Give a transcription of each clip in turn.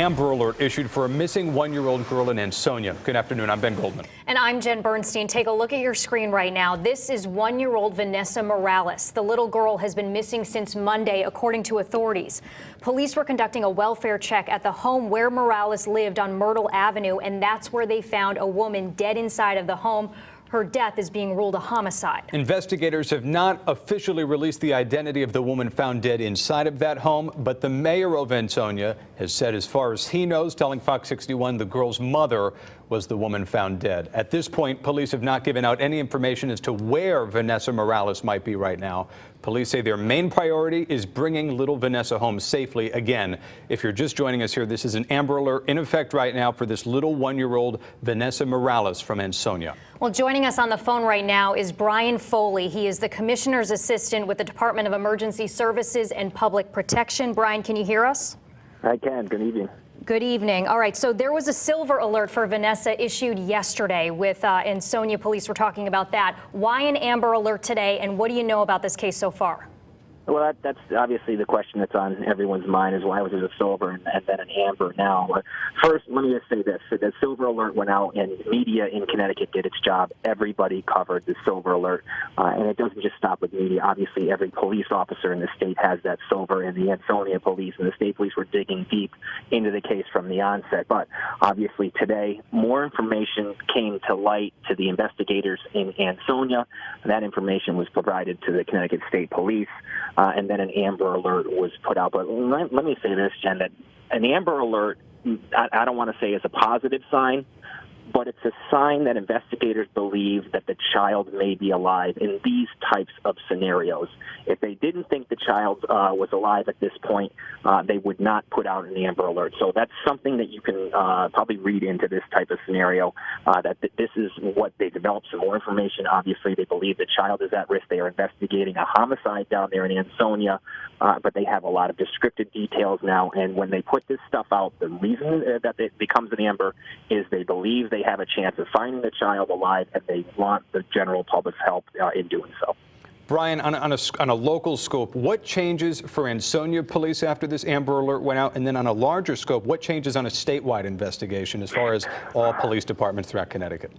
Amber Alert issued for a missing one-year-old girl in Ansonia. Good afternoon. I'm Ben Goldman. And I'm Jen Bernstein. Take a look at your screen right now. This is one-year-old Venessa Morales. The little girl has been missing since Monday, according to authorities. Police were conducting a welfare check at the home where Morales lived on Myrtle Avenue, and that's where they found a woman dead inside of the home. Her death is being ruled a homicide. Investigators have not officially released the identity of the woman found dead inside of that home, but the mayor of Ansonia has said as far as he knows, telling Fox 61 the girl's mother was the woman found dead. At this point, police have not given out any information as to where Venessa Morales might be right now. Police say their main priority is bringing little Vanessa home safely. Again, if you're just joining us here, this is an Amber Alert in effect right now for this little one-year-old Venessa Morales from Ansonia. Well, joining us on the phone right now is Brian Foley. He is the commissioner's assistant with the Department of Emergency Services and Public Protection. Brian, can you hear us? I can. Good evening. Good evening. All right, so there was a silver alert for Vanessa issued yesterday with Ansonia police. We're talking about that. Why an Amber Alert today, and what do you know about this case so far? Well, that's obviously the question that's on everyone's mind is why was it a silver and then an amber now? First, let me just say this. The silver alert went out and media in Connecticut did its job. Everybody covered the silver alert. And it doesn't just stop with media. Obviously, every police officer in the state has that silver, and the Ansonia police and the state police were digging deep into the case from the onset. But obviously today, more information came to light to the investigators in Ansonia. That information was provided to the Connecticut State Police. And then an Amber Alert was put out. But let me say this, Jen, that an Amber Alert, I don't want to say is a positive sign, but it's a sign that investigators believe that the child may be alive in these types of scenarios. If they didn't think the child was alive at this point, they would not put out an Amber Alert. So that's something that you can probably read into this type of scenario, that this is what they developed some more information. Obviously, they believe the child is at risk. They are investigating a homicide down there in Ansonia, but they have a lot of descriptive details now. And when they put this stuff out, the reason that it becomes an Amber is they believe they have a chance of finding the child alive, and they want the general public's help in doing so. Brian, on a local scope, what changes for Ansonia police after this Amber Alert went out? And then on a larger scope, what changes on a statewide investigation as far as all police departments throughout Connecticut?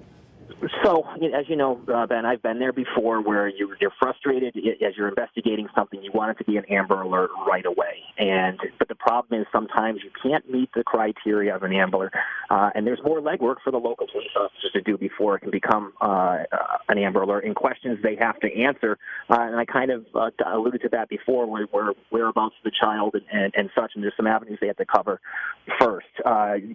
So, as you know, Ben, I've been there before where you're frustrated as you're investigating something. You want it to be an Amber Alert right away. But the problem is sometimes you can't meet the criteria of an Amber Alert, and there's more legwork for the local police officers to do before it can become an Amber Alert, and questions they have to answer. And I kind of alluded to that before, whereabouts of the child and such, and there's some avenues they have to cover first.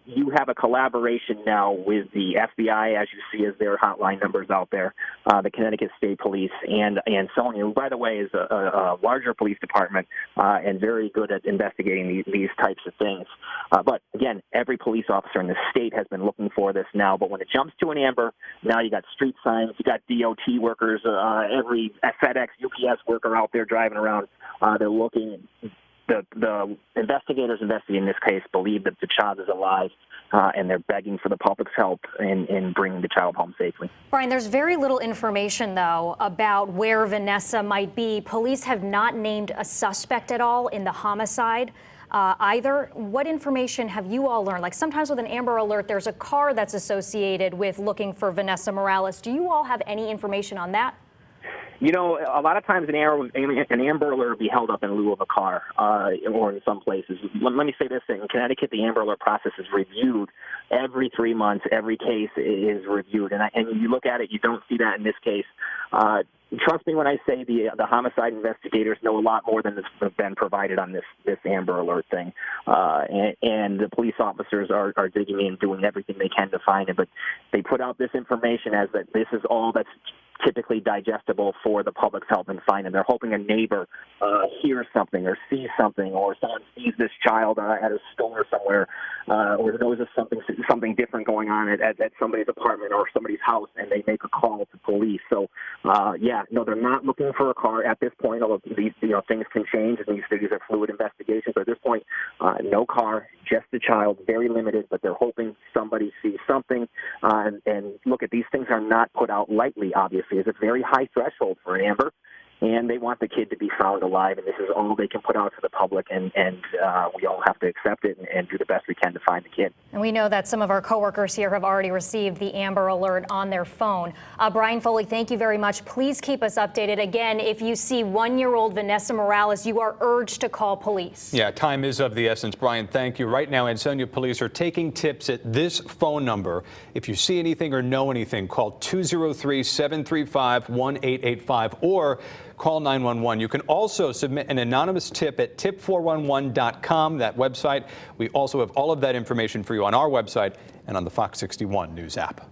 You have a collaboration now with the FBI, as you see, as their hotline numbers out there, the Connecticut State Police and Ansonia, who, by the way, is a larger police department and very good at investigating these types of things. But again, every police officer in the state has been looking for this now. But when it jumps to an Amber, now you got street signs, you got DOT workers, every FedEx, UPS worker out there driving around. They're looking. The investigators investigating this case believe that the child is alive, and they're begging for the public's help in bringing the child home safely. Brian, there's very little information, though, about where Vanessa might be. Police have not named a suspect at all in the homicide either. What information have you all learned? Like sometimes with an Amber Alert, there's a car that's associated with looking for Vanessa Morales. Do you all have any information on that? You know, a lot of times an Amber Alert will be held up in lieu of a car, or in some places. Let me say this thing. In Connecticut, the Amber Alert process is reviewed every 3 months. Every case is reviewed. And you look at it, you don't see that in this case. Trust me when I say the homicide investigators know a lot more than has been provided on this Amber Alert thing. And the police officers are digging in, doing everything they can to find it. But they put out this information as that this is all that's typically digestible for the public's help in finding. They're hoping a neighbor hears something or sees something, or someone sees this child at a store somewhere, or knows of something different going on at somebody's apartment or somebody's house, and they make a call to police. So, no, they're not looking for a car at this point, although these things can change, and these are fluid investigations. But at this point, no car, just the child, very limited, but they're hoping somebody sees something. And look, at these things are not put out lightly, obviously. It's a very high threshold for an Amber. and they want the kid to be found alive, and this is all they can put out to the public, and we all have to accept it and do the best we can to find the kid. And we know that some of our coworkers here have already received the Amber Alert on their phone. Brian Foley, thank you very much. Please keep us updated. Again, if you see 1-year-old Venessa Morales, you are urged to call police. Yeah, time is of the essence. Brian, thank you. Right now, Ansonia police are taking tips at this phone number. If you see anything or know anything, call 203-735-1885 or call 911. You can also submit an anonymous tip at tip411.com, that website. We also have all of that information for you on our website and on the Fox 61 News app.